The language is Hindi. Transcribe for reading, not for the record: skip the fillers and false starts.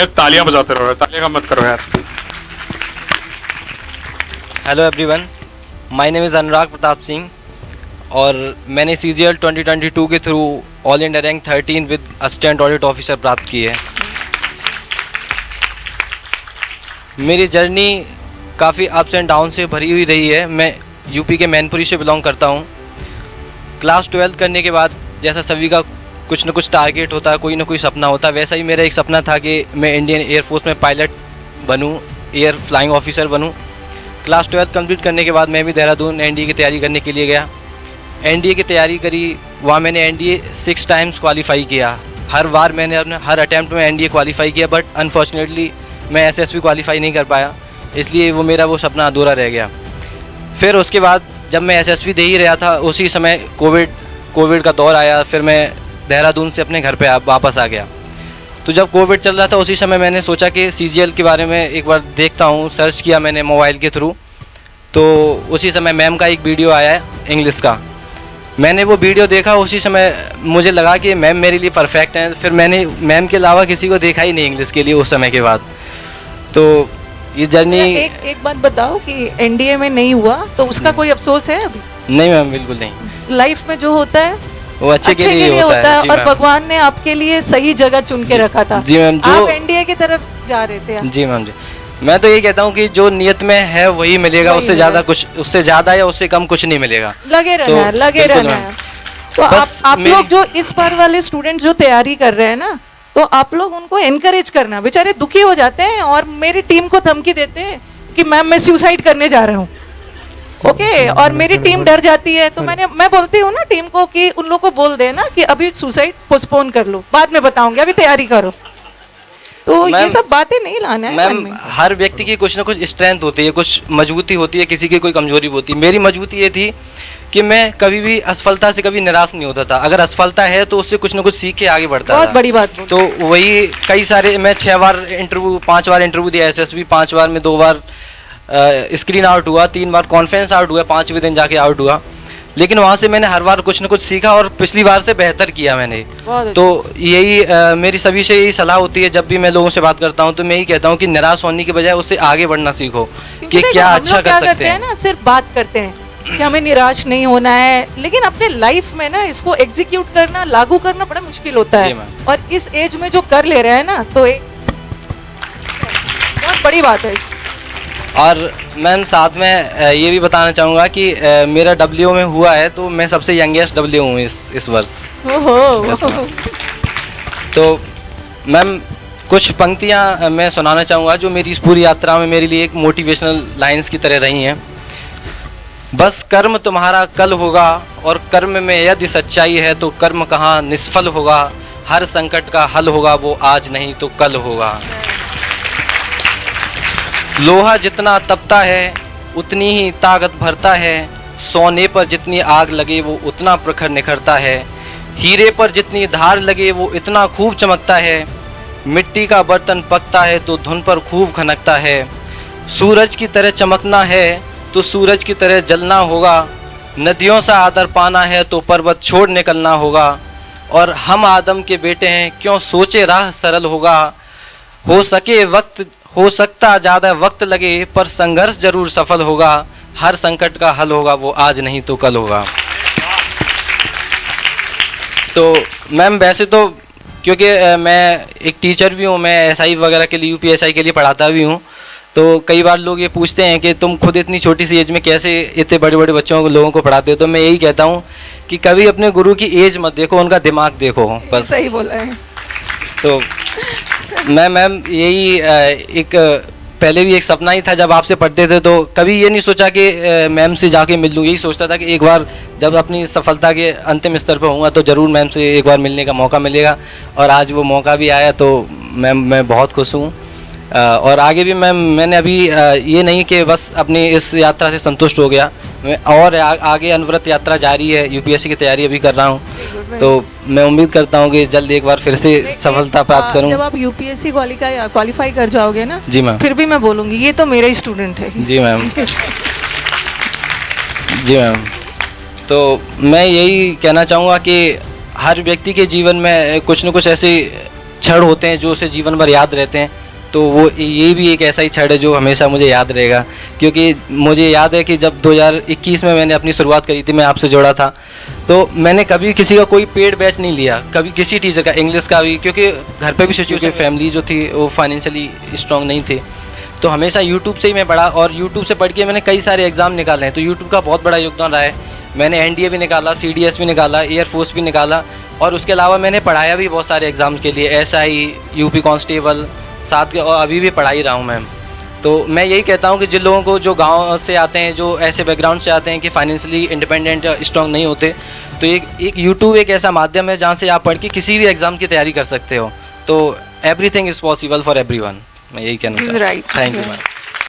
यार तालियां बजाते रहो यार, तालियां कम मत करो यार। Hello everyone, my name is Anurag Pratap Singh और मैंने CGL 2022 के through all India rank 13 with assistant audit officer प्राप्त की है। मेरी जर्नी काफ़ी अप्स एंड डाउन से भरी हुई रही है। मैं यूपी के मैनपुरी से बिलोंग करता हूँ। क्लास 12 करने के बाद जैसा सभी का कुछ न कुछ टारगेट होता है, कोई ना कोई सपना होता है, वैसा ही मेरा एक सपना था कि मैं इंडियन एयरफोर्स में पायलट बनूं, एयर फ्लाइंग ऑफिसर बनूं। क्लास 12 कंप्लीट करने के बाद मैं भी देहरादून NDA की तैयारी करने के लिए गया। NDA की तैयारी करी, वहाँ मैंने NDA 6 टाइम्स क्वालिफाई किया। हर बार मैंने अपने हर अटैम्प्ट में NDA क्वालिफाई किया, बट अनफॉर्चुनेटली मैं SSB क्वालिफाई नहीं कर पाया, इसलिए वो मेरा सपना अधूरा रह गया। फिर उसके बाद जब मैं SSB दे ही रहा था, उसी समय कोविड का दौर आया। फिर मैं देहरादून से अपने घर पे वापस आ गया। तो जब कोविड चल रहा था, उसी समय मैंने सोचा कि CGL के बारे में एक बार देखता हूँ। सर्च किया मैंने मोबाइल के थ्रू, तो उसी समय मैम का एक वीडियो आया है इंग्लिश का। मैंने वो वीडियो देखा, उसी समय मुझे लगा कि मैम मेरे लिए परफेक्ट हैं। फिर मैंने मैम के अलावा किसी को देखा ही नहीं इंग्लिश के लिए उस समय के बाद। तो ये जर्नी एक बात बताओ कि NDA में नहीं हुआ तो उसका कोई अफसोस है अभी? नहीं मैम, बिल्कुल नहीं। लाइफ में जो होता है वो अच्छे के लिए होता है। और भगवान ने आपके लिए सही जगह चुन के रखा था। जी मैम, जो आप NDA की तरफ जा रहे थे। जी मैम जी, मैं तो ये कहता हूँ कि जो नियत में है वही मिलेगा, उससे ज़्यादा कुछ, उससे ज़्यादा या उससे कम कुछ नहीं मिलेगा। लगे रहना है, लगे रहना है। तो आप लोग जो इस बार वाले स्टूडेंट जो तैयारी कर रहे हैं ना, तो आप लोग उनको एनकरेज करना। बेचारे दुखी हो जाते हैं और मेरी टीम को धमकी देते हैं कि मैम मैं सुसाइड करने जा रहा हूँ, ओके और मेरी टीम डर जाती है। तो मैं बोलती हूँ ना टीम को कि उन लोगों को बोल देना कि अभी सुसाइड पोस्टपोन कर लो, बाद में बताऊंगी, अभी तैयारी करो। तो ये सब बातें नहीं लाना है मन में। हर व्यक्ति की कुछ ना कुछ स्ट्रेंथ होती है, कुछ मजबूती होती है, किसी की कोई कमजोरी होती है। मेरी मजबूती ये थी कि मैं कभी भी असफलता से कभी निराश नहीं होता था। अगर असफलता है तो उससे कुछ ना कुछ सीख के आगे बढ़ता बहुत बड़ी बात। तो वही कई सारे, मैं 5 बार इंटरव्यू दिया SSB, 5 बार में 2 बार स्क्रीन आउट हुआ, 3 बार कॉन्फ्रेंस आउट हुआ, 5वें दिन जाके आउट हुआ। लेकिन वहाँ से मैंने हर बार कुछ ना कुछ सीखा और पिछली बार से बेहतर किया मैंने। तो यही मेरी सभी से यही सलाह होती है। जब भी मैं लोगों से बात करता हूँ तो मैं यही कहता हूँ कि निराश होने की बजाय उससे आगे बढ़ना सीखो कि क्या अच्छा कर सकते हैं ना। सिर्फ बात करते हैं कि हमें निराश नहीं होना है, लेकिन अपने लाइफ में ना इसको एग्जीक्यूट करना, लागू करना बड़ा मुश्किल होता है। और इस एज में जो कर ले रहे हैं ना, तो एक बहुत बड़ी बात है। और मैम साथ में ये भी बताना चाहूँगा कि मेरा WO में हुआ है, तो मैं सबसे यंगेस्ट WO हूँ इस वर्ष। तो मैम कुछ पंक्तियाँ मैं सुनाना चाहूँगा जो मेरी इस पूरी यात्रा में मेरे लिए एक मोटिवेशनल लाइंस की तरह रही हैं। बस कर्म तुम्हारा कल होगा और कर्म में यदि सच्चाई है तो कर्म कहाँ निष्फल होगा। हर संकट का हल होगा वो आज नहीं तो कल होगा। लोहा जितना तपता है उतनी ही ताकत भरता है। सोने पर जितनी आग लगे वो उतना प्रखर निखरता है। हीरे पर जितनी धार लगे वो इतना खूब चमकता है। मिट्टी का बर्तन पकता है तो धुन पर खूब खनकता है। सूरज की तरह चमकना है तो सूरज की तरह जलना होगा। नदियों सा आदर पाना है तो पर्वत छोड़ निकलना होगा। और हम आदम के बेटे हैं, क्यों सोचे राह सरल होगा। हो सकता ज़्यादा वक्त लगे पर संघर्ष जरूर सफल होगा। हर संकट का हल होगा वो आज नहीं तो कल होगा। तो मैम वैसे तो क्योंकि मैं एक टीचर भी हूँ, मैं SI वगैरह के लिए UPSI के लिए पढ़ाता भी हूँ, तो कई बार लोग ये पूछते हैं कि तुम खुद इतनी छोटी सी एज में कैसे इतने बड़े बड़े बच्चों को लोगों को पढ़ाते हो। तो मैं यही कहता हूँ कि कभी अपने गुरु की एज मत देखो, उनका दिमाग देखो बस। सही बोला है। तो मैम यही एक पहले भी एक सपना ही था। जब आपसे पढ़ते थे तो कभी ये नहीं सोचा कि मैम से जाके मिल लूँ। यही सोचता था कि एक बार जब अपनी सफलता के अंतिम स्तर पर होऊंगा तो ज़रूर मैम से एक बार मिलने का मौका मिलेगा। और आज वो मौका भी आया, तो मैम मैं बहुत खुश हूँ। और आगे भी मैंने अभी ये नहीं कि बस अपनी इस यात्रा से संतुष्ट हो गया, मैं और आगे अनवरत यात्रा जारी है। UPSC की तैयारी अभी कर रहा हूँ, तो मैं उम्मीद करता हूँ कि जल्द एक बार फिर से सफलता प्राप्त करूँ। जब आप UPSC क्वालिफाई कर जाओगे ना, जी मैम, फिर भी मैं बोलूँगी ये तो मेरा ही स्टूडेंट है। जी मैम। जी मैम, तो मैं यही कहना चाहूँगा कि हर व्यक्ति के जीवन में कुछ न कुछ ऐसी क्षण होते हैं जो उसे जीवन भर याद रहते हैं, तो वो ये भी एक ऐसा ही क्षण है जो हमेशा मुझे याद रहेगा। क्योंकि मुझे याद है कि जब 2021 में मैंने अपनी शुरुआत करी थी, मैं आपसे जुड़ा था, तो मैंने कभी किसी का कोई पेड बैच नहीं लिया, कभी किसी टीचर का, इंग्लिश का भी, क्योंकि घर पे भी सिचुएशन, फैमिली जो थी वो फाइनेंशियली स्ट्रांग नहीं थे, तो हमेशा यूट्यूब से ही मैं पढ़ा, और यूट्यूब से पढ़ के मैंने कई सारे एग्ज़ाम निकाले हैं। तो यूट्यूब का बहुत बड़ा योगदान रहा है। मैंने एनडीए भी निकाला, सीडीएस भी निकाला, एयरफोर्स भी निकाला, और उसके अलावा मैंने पढ़ाया भी बहुत सारे एग्ज़ाम के लिए, एसआई, यूपी कांस्टेबल साथ के, और अभी भी पढ़ा ही रहा हूँ मैम। तो मैं यही कहता हूँ कि जिन लोगों को जो गांव से आते हैं, जो ऐसे बैकग्राउंड से आते हैं कि फाइनेंशियली इंडिपेंडेंट स्ट्रांग नहीं होते, तो एक यूट्यूब एक ऐसा माध्यम है जहाँ से आप पढ़ के किसी भी एग्ज़ाम की तैयारी कर सकते हो। तो everything is possible for everyone, मैं यही कहना चाहता हूँ। Thank you ma'am.